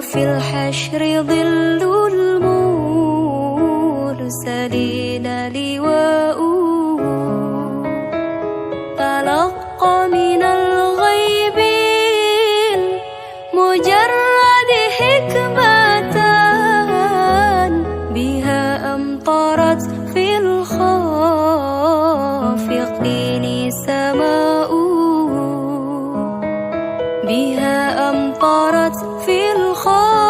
وفي الحشر ظل المرسلين لواؤه تلقى من الغيب المجرد حكمة بها أمطرت في الخافقين سماؤه بها أمطرت في الخافقين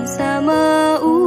سماؤه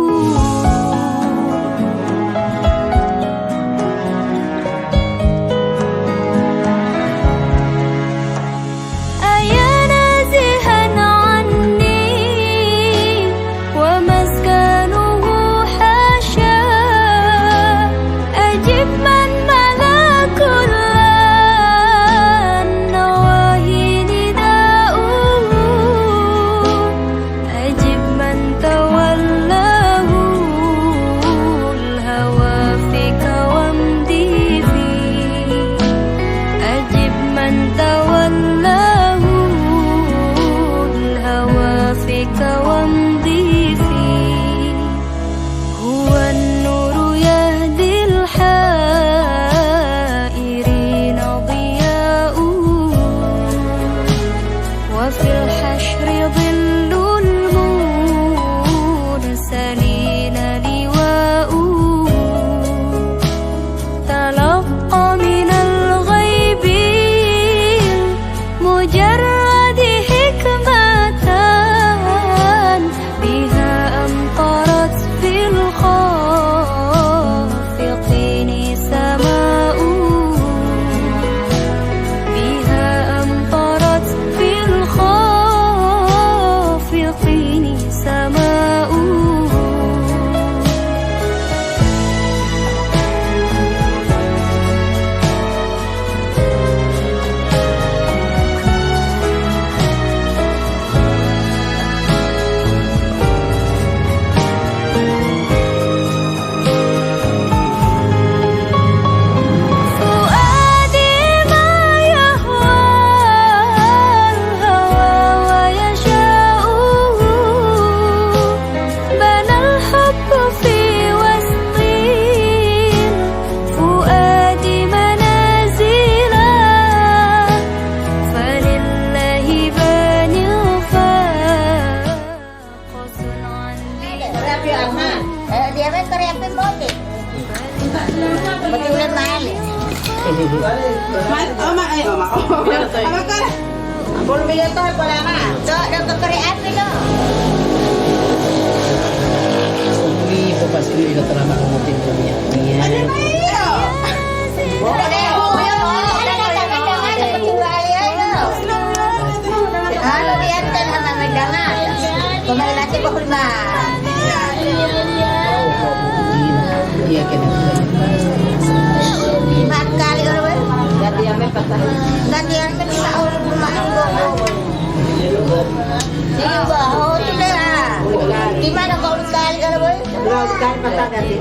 Gimana kalau sekali kalau boleh? Sekali patah ganti.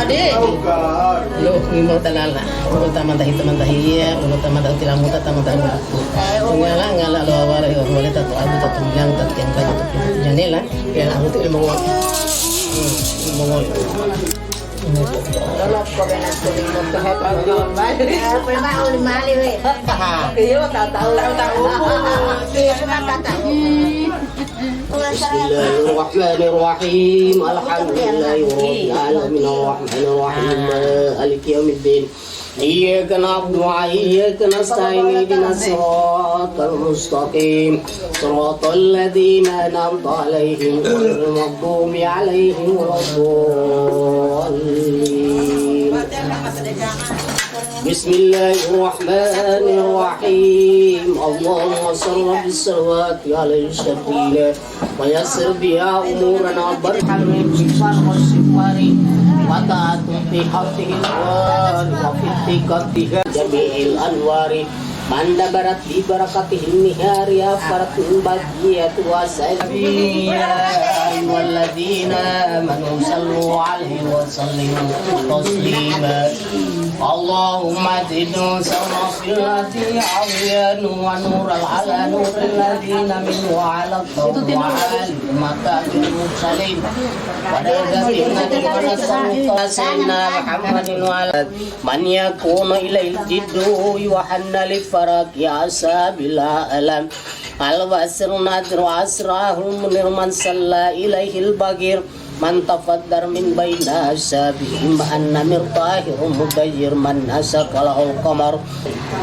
Adik. Lo ngimong talala. Ulo tamanta hito mantahiya, ulo tamanta utilamuta tamanta mo. Ngala ngala lo awara yo wala tatu abu tatu bilang tatu yang kayu tatu janela ya aku tuh ilmu ngol. Kalau kau benar tu lima tahap awal balik. Pernah awal mali weh. Iya tak tahu. Bismillahirrahmanirrahim. Alhamdulillahirabbil alamin arrahmanirrahim maliki yaumiddin. إياك نعبد وإياك نستعين اهدنا الصراط المستقيم صراط الذين أنعمت عليهم غير المغضوب عليهم ولا الضالين بسم الله الرحمن الرحيم اللهم صل بالصلوات على الشفيع ويسر بها أمورنا برحم بالشفاء والشفاء وتعطي في حقه الوار وفي اتقاته جميع الأنوار Manda barat di barakatihin nihari afaratun bagiyatu wasabi ya ayyuhalladzina amanu sallu alaihi wa sallimu taslima Allahumma zidnu sarrafil ladzi awiyanu wa nural ala nuril ladzina minhu ala tawwa makadil mursalin pada gatina dimana sayyidina Muhammadin wa ala man yakunu ilail jiddu wa hanna li farak ya sabila alam al-wasr nadru asrahul munir man salla ilaihil bagir man tafaddar min baina sabihim anna mirtahum mugayyir man asaqalahul qamar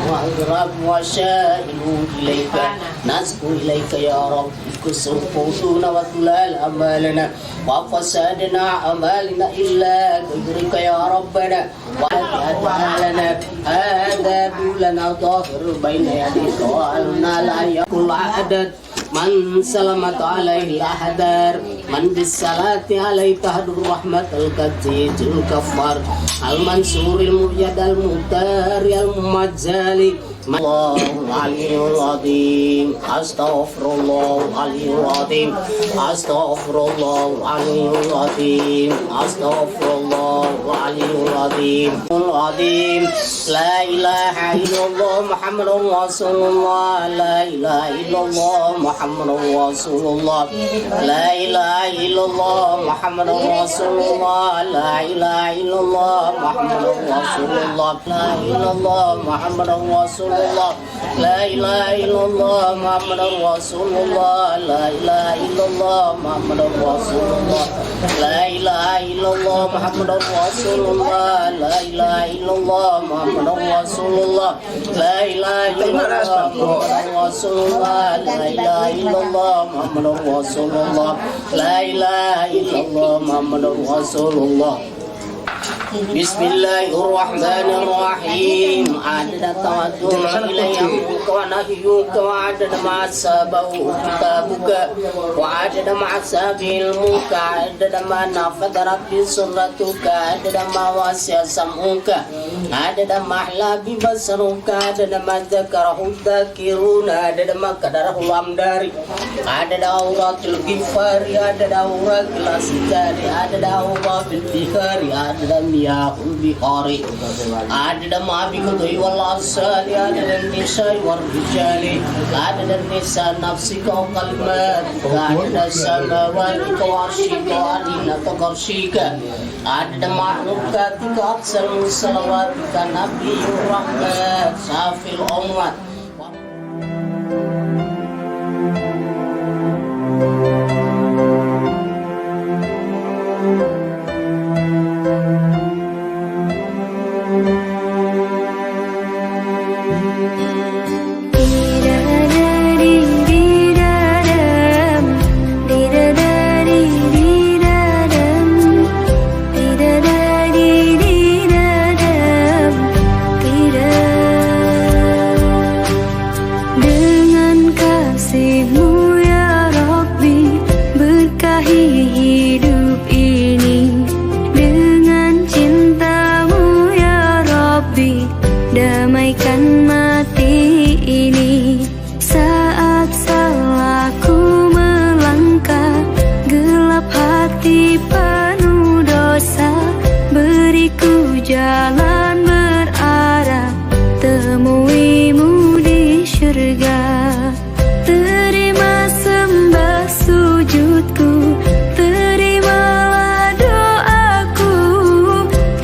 wa agrab wa sha'ilu ilayka nasbu ilayka ya rabbi kusufuduna wa tulal amalana wa fasadna amalina illa kudrika ya rabbana wa adalana adabu lana dhahir baina yadika wa alna la yakul adad man salamat alaihi lahadar man bisalati alaihi tahdur rahmatul katijul kafar al mansuril mujad al muhtari al mumajjali Allahul aliyul azim astaghfirullah aliyul azim astaghfirullah aliyul azim astaghfirullah aliyul azim azim la ilaha illallah muhammadur rasulullah la ilaha illallah muhammadur rasulullah la ilaha illallah muhammadur rasulullah la ilaha illallah muhammadur rasulullah la ilallah muhammadur rasulullah La ilaha illallah Muhammadur Rasulullah La ilaha illallah Muhammadur Rasulullah La ilaha illallah Muhammadur Rasulullah La ilaha illallah Muhammadur Rasulullah La ilaha illallah Muhammadur Rasulullah La ilaha illallah Muhammadur Rasulullah La ilaha illallah Muhammadur Rasulullah Bismillahirrahmanirrahim. Adada tawaddu ilayka wa nahyuka wa adada ma'asabahu kitabuka wa adada ma'asabil muka adada ma nafadarat bisurratuka adada ma wasiya sam'uka adada mahla bibasaruka adada ma dzakarahu dzakiruna adada ma kadarahu amdari adada auratul ghifari adada auratul asjari adada auratul bihari adada ya bihari adada ma bikudhi wal asali adada nisa wal rijali adada nisa nafsika wa kalimat adada samawati wa arshika adina takarshika adada mahlukatika aksal musalawatika nabiyur rahmat safil umat damaikan mati ini saat salahku melangkah gelap hati penuh dosa beriku jalan berarah temuimu di syurga terima sembah sujudku terimalah doaku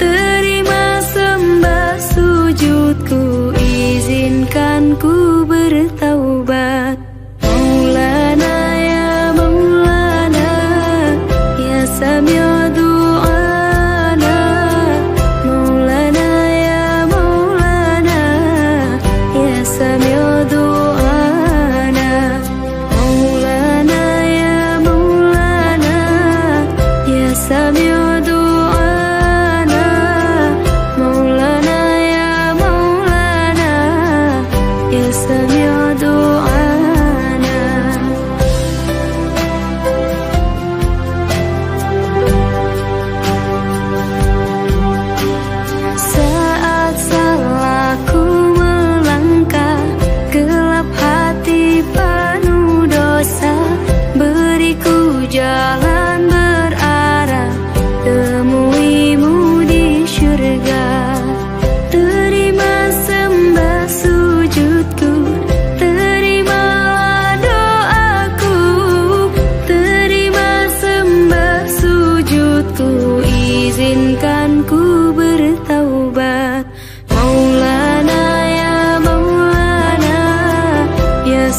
terima sembah sujudku izinkan ku bertaubat Maulana ya Maulana ya Sami'u du'ana Maulana ya Maulana ya Sami'u du'ana Maulana ya Maulana ya Sami'u du'ana Maulana ya Maulana ya Sami'u du'ana saat salahku melangkah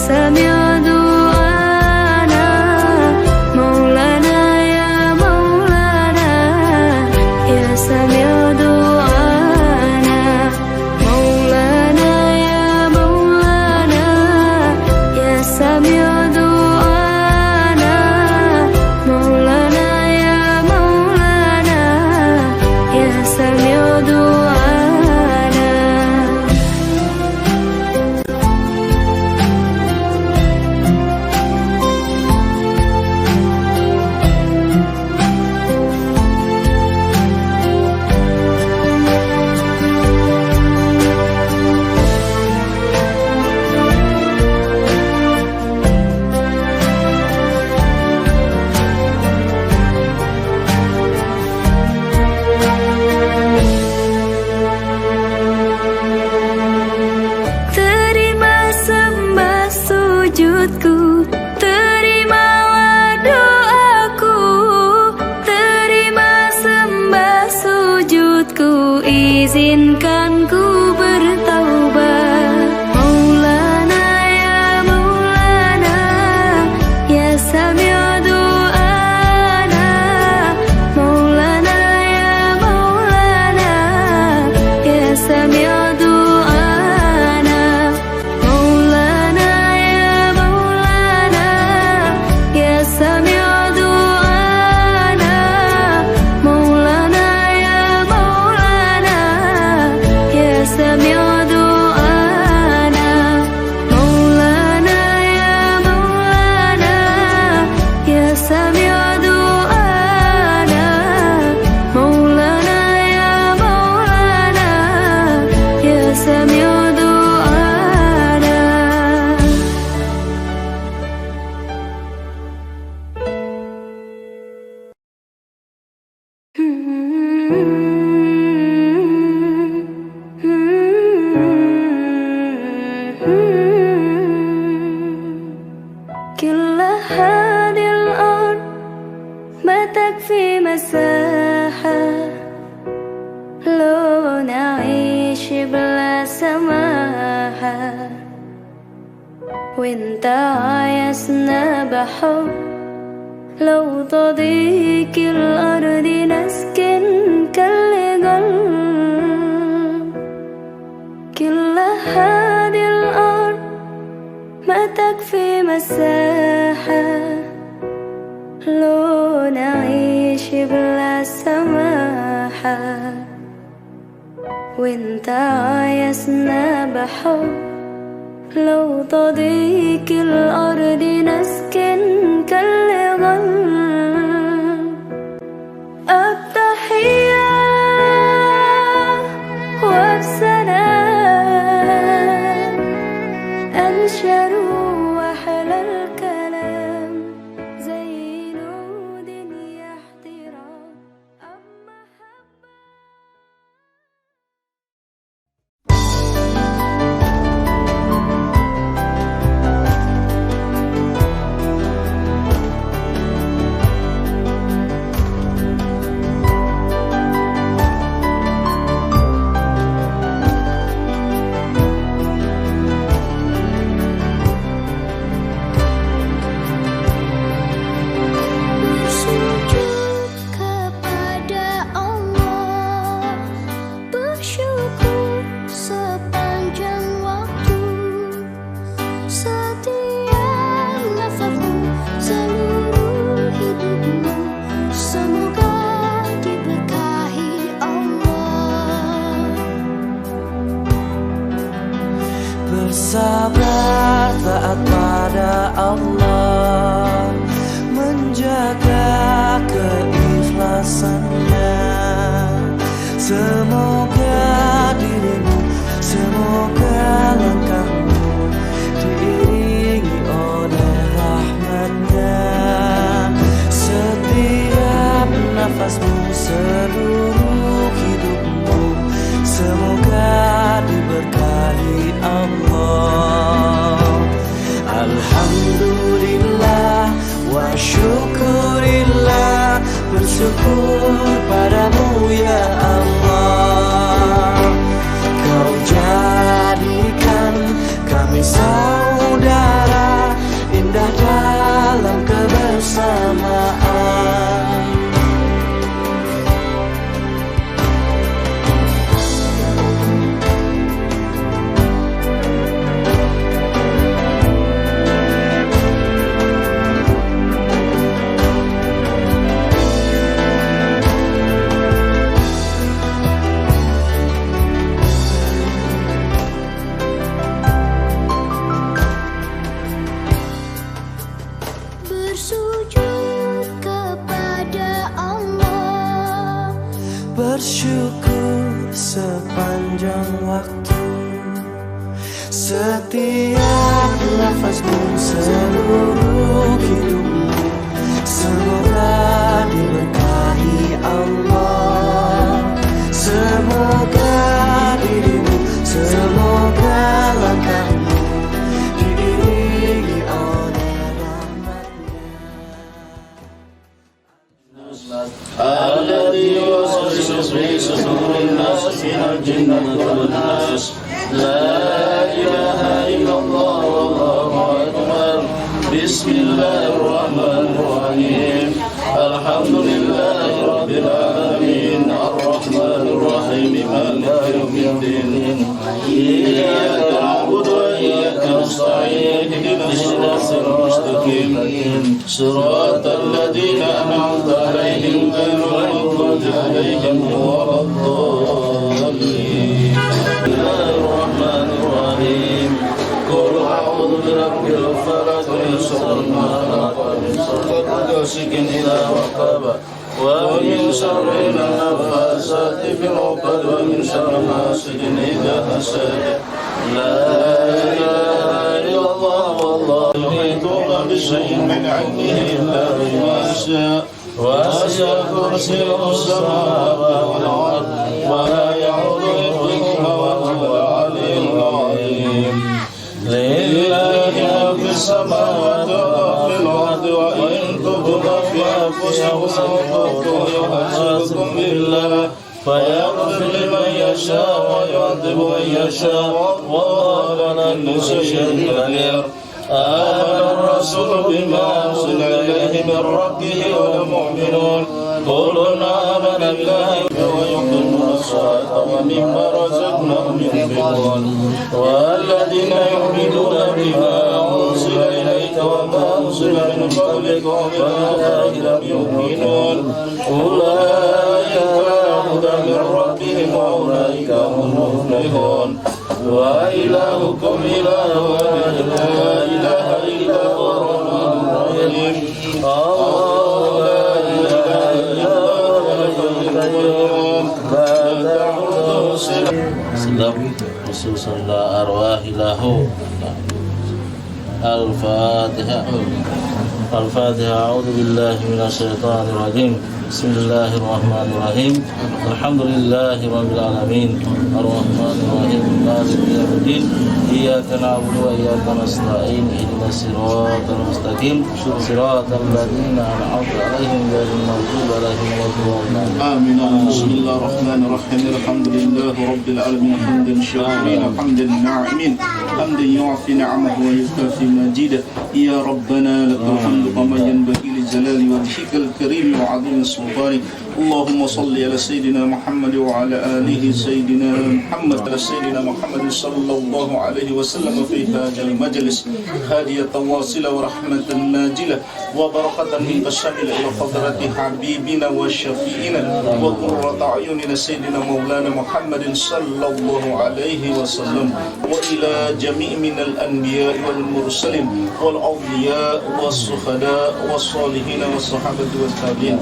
سميع دعانا مولانا يا مولانا يا سميع دعانا مولانا يا مولانا يا سميع دعانا مولانا يا مولانا يا سميع دعانا Terima sembah sujudku, terimalah doaku, terima sembah sujudku, izinkan ku bertaubat. Maulana ya Maulana ya sami'u du'ana Maulana ya Maulana ya sami'u du'ana Maulana ya Maulana ya sami'u du'ana Maulana ya Maulana ya sami'u du'ana Maulana ya Maulana ya sami'u du'ana Maulana ya Maulana ya sami'u du'ana. كل هذه الأرض ما تكفي مساحة لو نعيش بلا سماحة وانت عايزنا بحب لو تضيق الأرض نسكن كالقلب كل هذه الأرض ما تكفي مساحة لو نعيش بلا سماحة وانت عايزنا بحب لو تضيق الأرض نسكن كالغل التحية وبسلام أنشر وحل الكلام زي نود يحترام أما Bersabar taat pada Allah, menjaga keikhlasannya. Semoga dirimu, semoga langkahmu diiringi oleh rahmatnya. Setiap nafasmu, seluruh hidupmu, semoga diberkahi Allah. Alhamdulillah wa syukurillah, bersyukur padamu ya Allah. setiap nafasmu, seluruh hidupmu, semoga diberkahi Allah. Semoga dirimu, semoga langkahmu diiringi oleh rahmatnya. الذي يوسوس في صدور الناس من الجنة والناس لا إله إلا الله والله أكبر بسم الله الرحمن الرحيم الحمد لله رب العالمين الرحمن الرحيم مالك يوم الدين إياك نعبد وإياك نستعين اهدنا الصراط المستقيم صراط الذين أنعمت عليهم غير المغضوب عليهم ولا الضالين بسم الله الرحمن الرحيم قل أعوذ برب الفلق من شر ما خلق ومن شر غاسق إذا وقب ومن شر النفاثات في العقد ومن شر حاسد إذا حسد لا إله إلا الله والله يحيطون بشيء من علمه إلا بما شاء وسع كرسيه السماوات والأرض ولا يعود حفظهما وهو العلي العظيم لله ما في السماوات وما في الأرض وإن تبدوا في أنفسكم أو يحاسبكم بالله فيغفر لمن يشاء ويعذب من يشاء والله على كل شيء قدير آمن الرسول بما أرسل إليه من ربه والمؤمنون كلنا آمن بالله ويقيمون الصلاة ومما رزقناهم ينفقون والذين يؤمنون بما أرسل إليك وما أرسل من قبلك وبالآخرة يؤمنون أولئك على هدى من ربهم وأولئك هم المفلحون وإلهكم إله واحد لا إله إلا هو الرحمن الرحيم الله لا إله إلا هو الحي القيوم لا تأخذه سنة رسول صلى الله أرواح له الفاتحة الفاتحة أعوذ بالله من الشيطان الرجيم بسم الله الرحمن الرحيم الحمد لله رب العالمين الرحمن الرحيم مالك يوم الدين إياك نعبد وإياك نستعين اهدنا الصراط المستقيم صراط الذين أنعمت عليهم غير المغضوب عليهم ولا الضالين آمين. بسم الله الرحمن الرحيم الحمد لله رب العالمين حمدا شاكرين حمدا ناعمين حمدا يعفي نعمه ويكافي مجيده يا ربنا لك الحمد كما ينبغي لجلال وجهك الكريم وعظيم سلطانك اللهم صل على سيدنا محمد وعلى آله سيدنا محمد على سيدنا محمد صلى الله عليه وسلم في هذا المجلس هادية واصلة ورحمة ناجلة وبركة من الشامل إلى حضرة حبيبنا وشفيئنا وقرة أعيننا سيدنا مولانا محمد صلى الله عليه وسلم وإلى جميع من الأنبياء والمرسلين والأولياء والشهداء والصالحين والصحابة والتابعين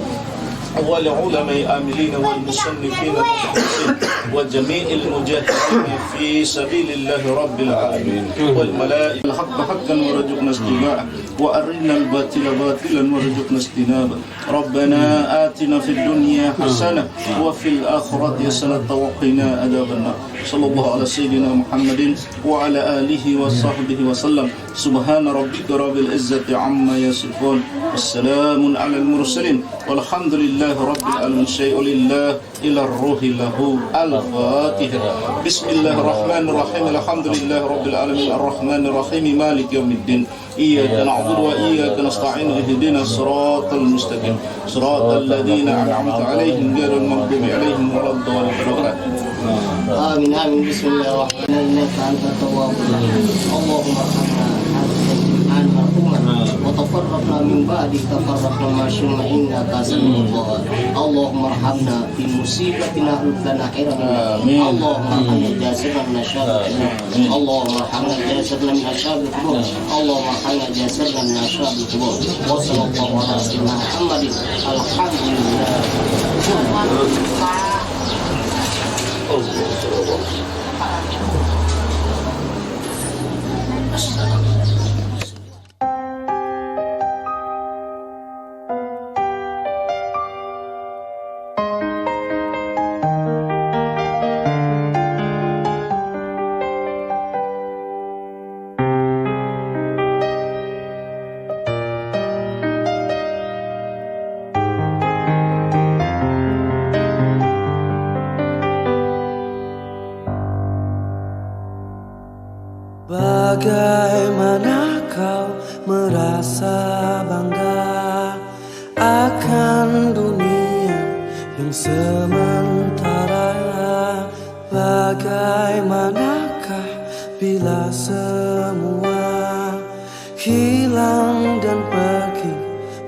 والعلماء العاملين والمصنفين والمحدثين وجميع المجاهدين في سبيل الله رب العالمين والملائكة الحق حقا وارزقنا اتباعه وأرنا الباطل باطلا وارزقنا اجتنابه ربنا آتنا في الدنيا حسنة وفي الآخرة حسنة وقنا عذاب النار صلى الله على سيدنا محمد وعلى آله وصحبه وسلم سبحان ربك رب العزة عما يصفون والسلام على المرسلين والحمد لله رب العالمين شيء لله إلى الروح له الفاتحة بسم الله الرحمن الرحيم الحمد لله رب العالمين الرحمن الرحيم مالك يوم الدين إياك نعبد وإياك نستعين اهدنا الصراط المستقيم صراط الذين أنعمت عليهم غير المغضوب عليهم ولا الضالين آمين آمين بسم الله الرحمن الرحيم إنك أنت التواب الرحيم اللهم ارحمنا عن مرحوما وتفرقنا من بعده تفرقنا ما شئنا إنك سميع الدعاء اللهم ارحمنا في مصيبتنا لنا خيرا اللهم ارحمنا جاسرا من الشر اللهم ارحمنا جاسرا من الشر القبور اللهم ارحمنا جاسرا من الشر القبور وصلى الله على سيدنا محمد الحمد لله Bagaimana kau merasa bangga akan dunia yang sementara? Bagaimanakah bila semua hilang dan pergi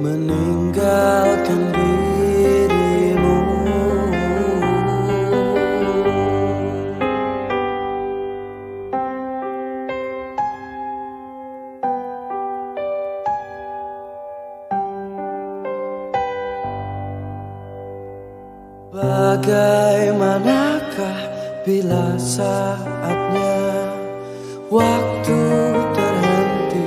meninggalkan dirimu? Bagaimanakah bila saatnya waktu terhenti,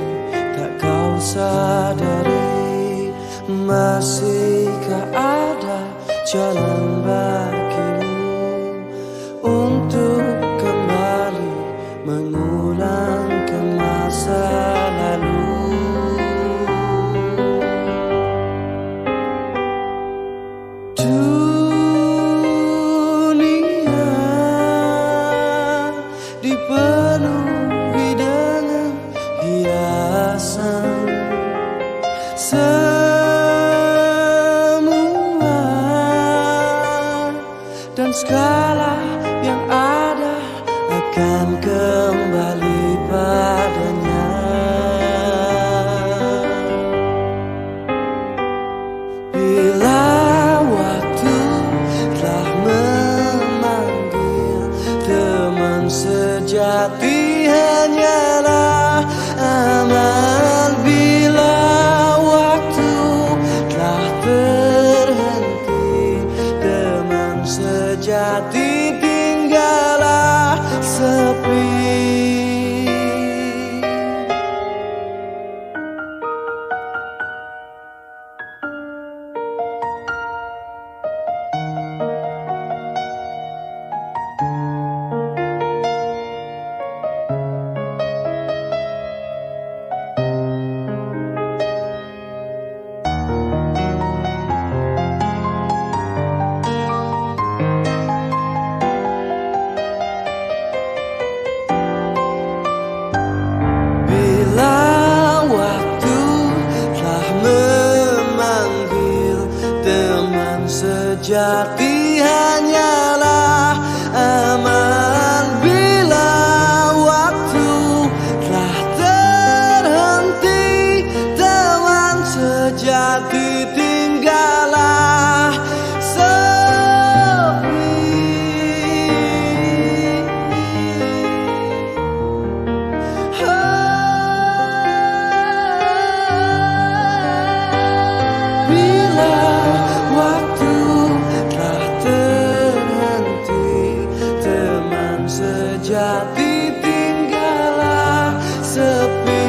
tak kau sadari? Masihkah ada jalan bagimu untuk kembali mengulang ke masa lalu? Dipenuhi dengan hiasan, semua dan segala yang ada akan kembali padanya. Bila waktu telah memanggil, teman sejati hanyalah amal. Bila waktu telah terhenti, teman sejati tinggallah sepi. Sejati hanyalah aman. Bila waktu telah terhenti, teman sejati tinggallah sepi. Bila waktu sejati tinggallah sepi.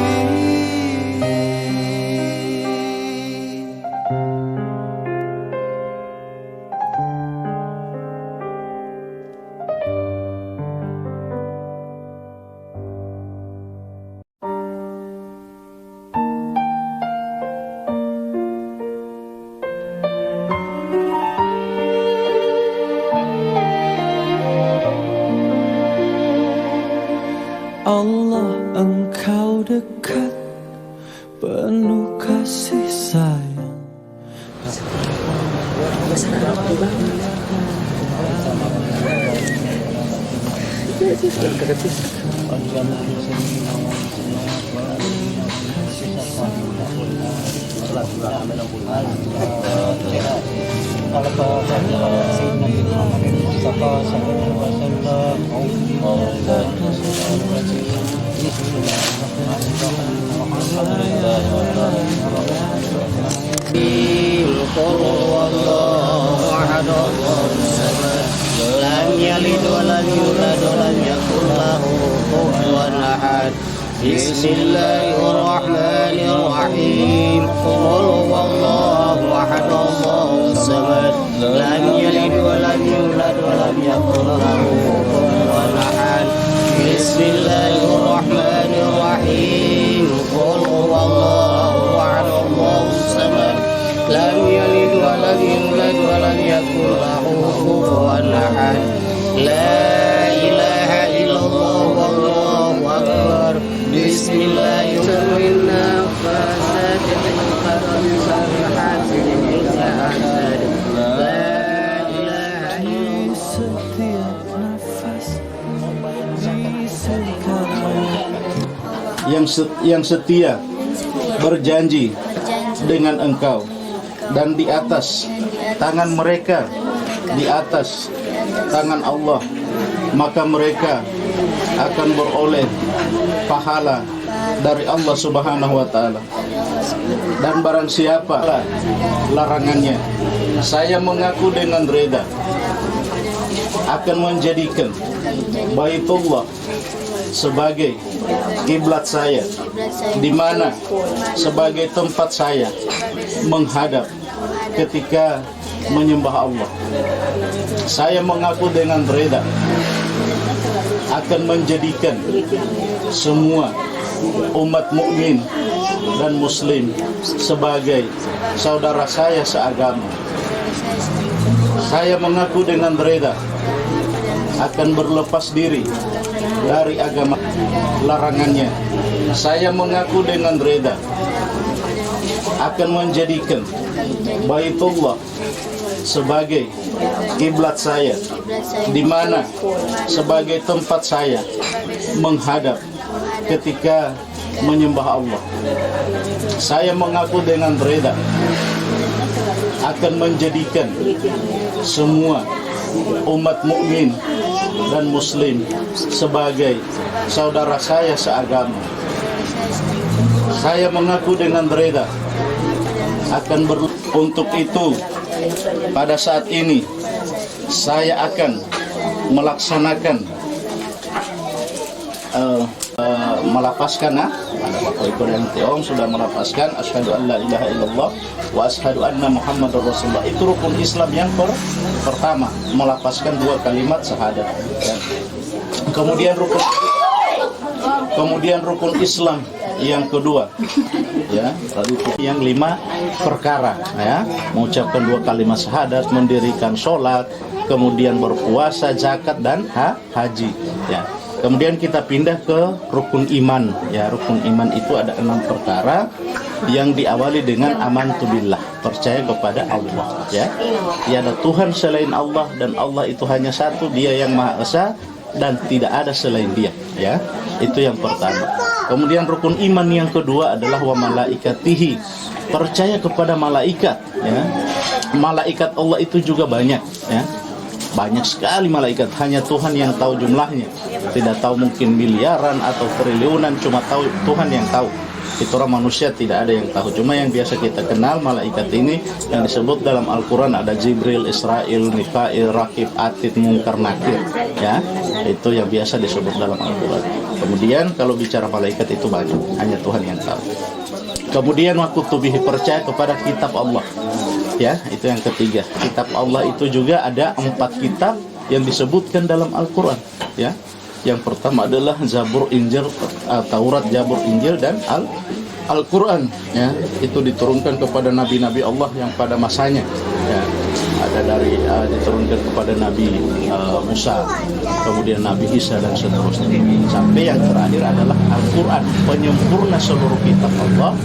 Allah, Engkau dekat, penuh kasih sayang. Lam yalid wa lam yulad wa lam yakul lahu kufuwan ahad. Bismillahirrahmanirrahim. Qul huwallahu ahad, Allahus samad. Lam yalid wa lam yulad wa lam yakul lahu kufuwan ahad. Bismillahirrahmanirrahim. Qul huwallahu ahad, Allahus samad. Lam yalid wa lam yulad wa lam yakul lahu kufuwan ahad. La ilaha illallah wallahu akbar. di setiap nafas, di segala yang setia berjanji dengan engkau, dan di atas tangan mereka, di atas tangan Allah, maka mereka akan beroleh pahala dari Allah Subhanahu wa Ta'ala. Dan barang siapa larangannya, saya mengaku dengan reda akan menjadikan Baitullah sebagai kiblat saya, di mana sebagai tempat saya menghadap ketika menyembah Allah. Saya mengaku dengan reda akan menjadikan semua umat mukmin dan muslim sebagai saudara saya seagama. Saya mengaku dengan reda akan berlepas diri dari agama larangannya. Saya mengaku dengan reda akan menjadikan Baitullah sebagai kiblat saya, di mana sebagai tempat saya menghadap ketika menyembah Allah. Saya mengaku dengan reda akan menjadikan semua umat mukmin dan muslim sebagai saudara saya seagama. Saya mengaku dengan reda akan untuk itu pada saat ini saya akan melaksanakan melapaskan ada Bapak Ibu dan Tiong sudah melapaskan asyhadu an la ilaha illallah wa asyhadu anna muhammadar rasulullah. Itu rukun Islam yang pertama, melapaskan dua kalimat syahadat. Kemudian rukun Islam yang kedua, ya, yang 5 perkara, ya, mengucapkan 2 kalimat syahadat, mendirikan sholat, kemudian berpuasa, zakat dan haji, ya. Kemudian kita pindah ke rukun iman, ya. Rukun iman itu ada 6 perkara yang diawali dengan amantu billah, percaya kepada Allah, ya. Tiada Tuhan selain Allah dan Allah itu hanya satu, Dia yang Maha Esa dan tidak ada selain Dia, ya. Itu yang pertama. Kemudian rukun iman yang kedua adalah wa malaikatihi, percaya kepada malaikat, ya. Malaikat Allah itu juga banyak, ya. Banyak sekali malaikat, hanya Tuhan yang tahu jumlahnya. Tidak tahu, mungkin miliaran atau triliunan, cuma tahu Tuhan yang tahu. Itu orang manusia tidak ada yang tahu. Cuma yang biasa kita kenal malaikat ini yang disebut dalam Al-Quran ada Jibril, Israil, Mikail, Rakib, Atid, Munkar, Nakir, ya. Itu yang biasa disebut dalam Al-Quran. Kemudian kalau bicara malaikat itu banyak, hanya Tuhan yang tahu. Kemudian wa kutubihi, percaya kepada kitab Allah, ya. Itu yang ketiga. Kitab Allah itu juga ada 4 kitab yang disebutkan dalam Al-Quran, ya. Yang pertama adalah Zabur, Injil, Taurat, Zabur, Injil dan Al-Quran, ya. Itu diturunkan kepada nabi-nabi Allah yang pada masanya, ya. Ada dari diturunkan kepada Nabi Musa, kemudian Nabi Isa dan seterusnya, sampai yang terakhir adalah Al-Quran, penyempurna seluruh kitab Allah.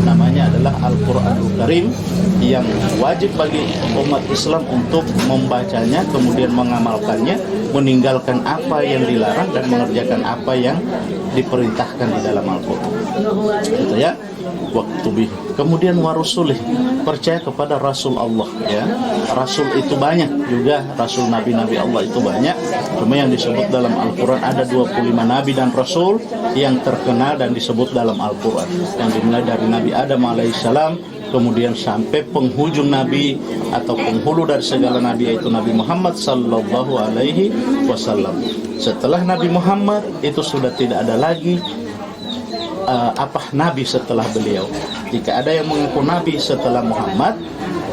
Namanya adalah Al-Quranul Karim, yang wajib bagi umat Islam untuk membacanya, kemudian mengamalkannya, meninggalkan apa yang dilarang dan mengerjakan apa yang diperintahkan di dalam Al-Quran. Itu, ya. Waktu kemudian warusulih, percaya kepada Rasul Allah, ya. Rasul itu banyak juga, Rasul Nabi-Nabi Allah itu banyak. Cuma yang disebut dalam Al-Quran ada 25 Nabi dan Rasul yang terkenal dan disebut dalam Al-Quran, yang dimulai dari Nabi Adam alaihissalam, kemudian sampai penghujung Nabi atau penghulu dari segala Nabi, yaitu Nabi Muhammad sallallahu alaihi wasallam. Setelah Nabi Muhammad itu sudah tidak ada lagi Nabi setelah beliau. Jika ada yang mengaku Nabi setelah Muhammad,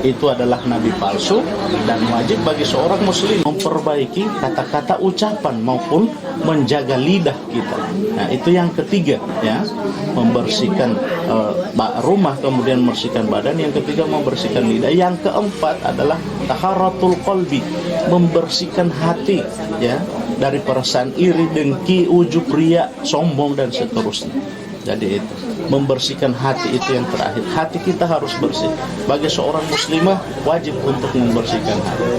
itu adalah Nabi palsu, dan wajib bagi seorang muslim memperbaiki kata-kata ucapan maupun menjaga lidah kita. Nah, itu yang ketiga, ya. Membersihkan rumah, kemudian membersihkan badan. Yang ketiga membersihkan lidah. Yang keempat adalah taharatul qalbi, membersihkan hati, ya, dari perasaan iri, dengki, ujub, riya, sombong dan seterusnya. Jadi itu membersihkan hati itu yang terakhir. Hati kita harus bersih. Bagi seorang muslimah wajib untuk membersihkan hati.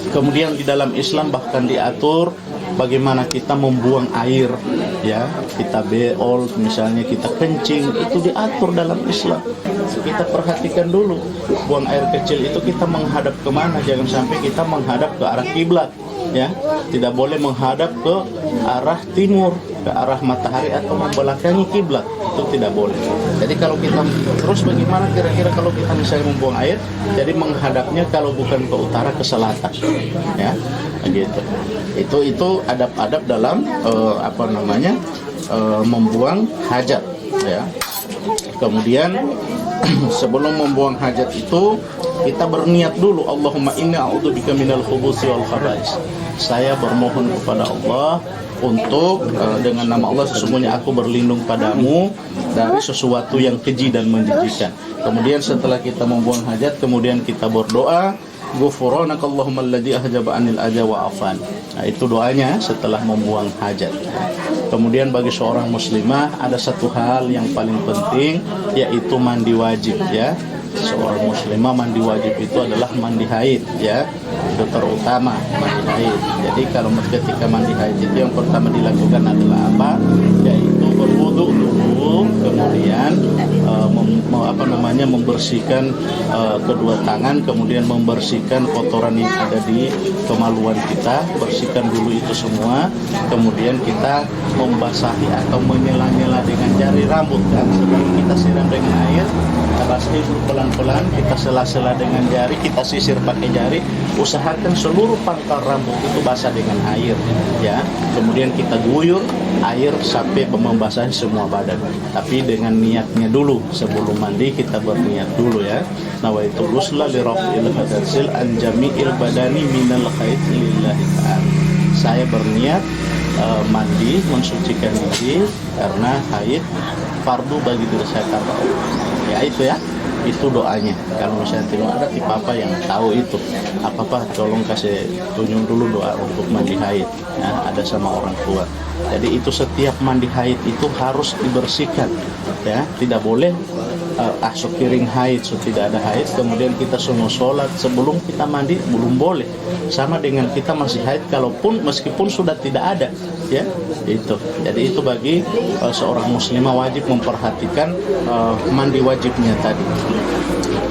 Kemudian di dalam Islam bahkan diatur bagaimana kita membuang air, ya, kita beol, misalnya kita kencing, itu diatur dalam Islam. Kita perhatikan dulu, buang air kecil itu kita menghadap kemana, jangan sampai kita menghadap ke arah kiblat, ya, tidak boleh menghadap ke arah timur, ke arah matahari atau membelakangi kiblat, itu tidak boleh. Jadi kalau kita terus bagaimana kira-kira kalau kita misalnya membuang air, jadi menghadapnya kalau bukan ke utara ke selatan, ya, gitu. Itu adab-adab dalam membuang hajat, ya. Kemudian sebelum membuang hajat itu kita berniat dulu, Allahumma inni a'udzubika minal khubuthi wal khaba'is. Saya bermohon kepada Allah untuk dengan nama Allah sesungguhnya aku berlindung padamu dari sesuatu yang keji dan menjijikkan. Kemudian setelah kita membuang hajat, kemudian kita berdoa, Ghufranakallahumma alladzi ahjaba 'anil adza wa afan. Nah, itu doanya setelah membuang hajat. Kemudian bagi seorang muslimah ada satu hal yang paling penting, yaitu mandi wajib, ya. Seorang muslimah mandi wajib itu adalah mandi haid, ya. Itu terutama mandi haid. Jadi kalau ketika mandi haid itu yang pertama dilakukan adalah apa? Yaitu berwudu dulu, kemudian membersihkan kedua tangan, kemudian membersihkan kotoran yang ada di kemaluan kita, bersihkan dulu itu semua, kemudian kita membasahi atau menyela-nyela dengan jari rambut, kan? Sebelum kita siram dengan air, kita basahi dulu pelan-pelan, kita sela-sela dengan jari, kita sisir pakai jari, usahakan seluruh pangkal rambut itu basah dengan air, ya. Kemudian kita guyur air sampai membasahi semua badan, tapi dengan niatnya dulu. Sebelum mandi kita berniat dulu, ya. Nawaitu ghusla li raf'il hadatsil an jami'il badani minal haid lillahi ta'ala. Saya berniat mandi mensucikan diri karena haid fardu bagi diri saya karena Allah. Ya itu, ya. Itu doanya. Kalau misalnya tidak ada tipe apa yang tahu itu apa tolong kasih tunjuk dulu doa untuk mandi haid, ya, ada sama orang tua. Jadi itu setiap mandi haid itu harus dibersihkan, ya, tidak boleh piring haid, tidak ada haid kemudian kita semua sholat sebelum kita mandi, belum boleh. Sama dengan kita masih haid meskipun sudah tidak ada, ya, itu. Jadi itu bagi seorang muslimah wajib memperhatikan mandi wajibnya tadi.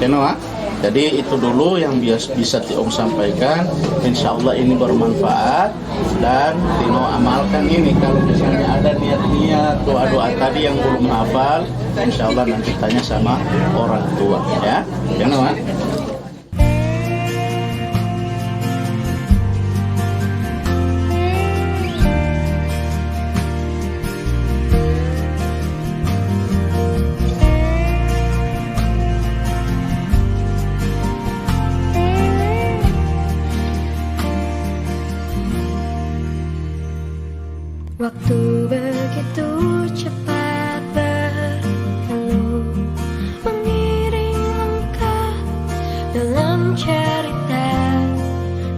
Kenapa? Jadi itu dulu yang bisa Tiong sampaikan. Insya Allah ini bermanfaat dan Tino amalkan ini. Kalau misalnya ada niat-niat doa-doa tadi yang belum hafal, insya Allah nanti tanya sama orang tua, ya. Kenapa? Waktu begitu cepat berlalu, mengiring langkah dalam cerita.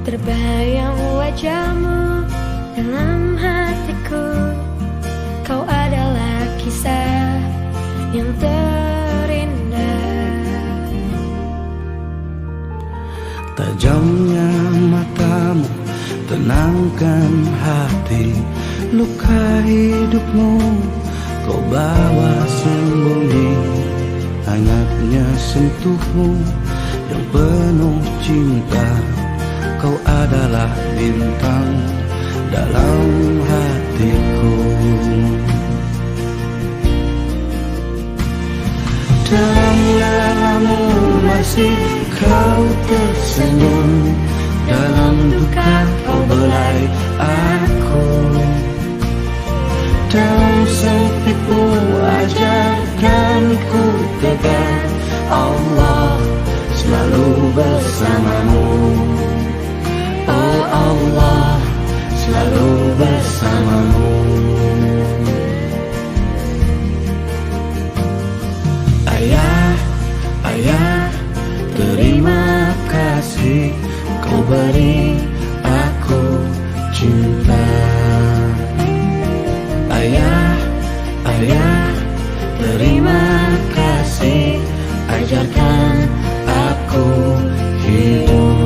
Terbayang wajahmu dalam hatiku. Kau adalah kisah yang terindah. Tajamnya matamu tenangkan hati. Luka hidupmu kau bawa sembunyi. Hangatnya sentuhmu yang penuh cinta. Kau adalah bintang dalam hatiku. Dalam lelamu masih kau tersenyum. Dalam duka kau belai aku. Dalam sempitmu ajarkan ku tegak. Allah selalu bersamamu. Oh Allah selalu bersamamu. Ayah, terima kasih kau beri aku cinta. Ayah, terima kasih ajarkan aku hidup.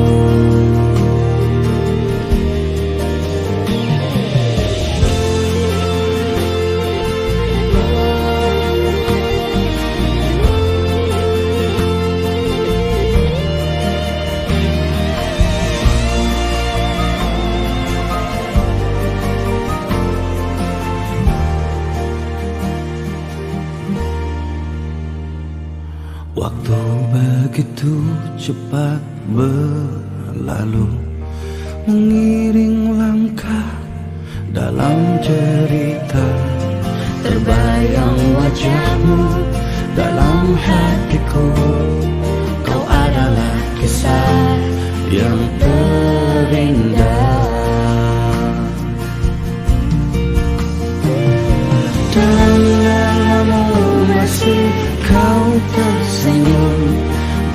Waktu begitu cepat berlalu, mengiring langkah dalam cerita. Terbayang wajahmu dalam hatiku, kau adalah kisah yang terindah. Dalam lalamu masih kau tersenyum,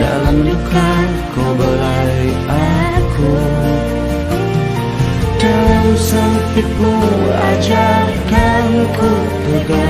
dalam duka kau belai aku. Dalam sempitmu ajarkan ku tegar.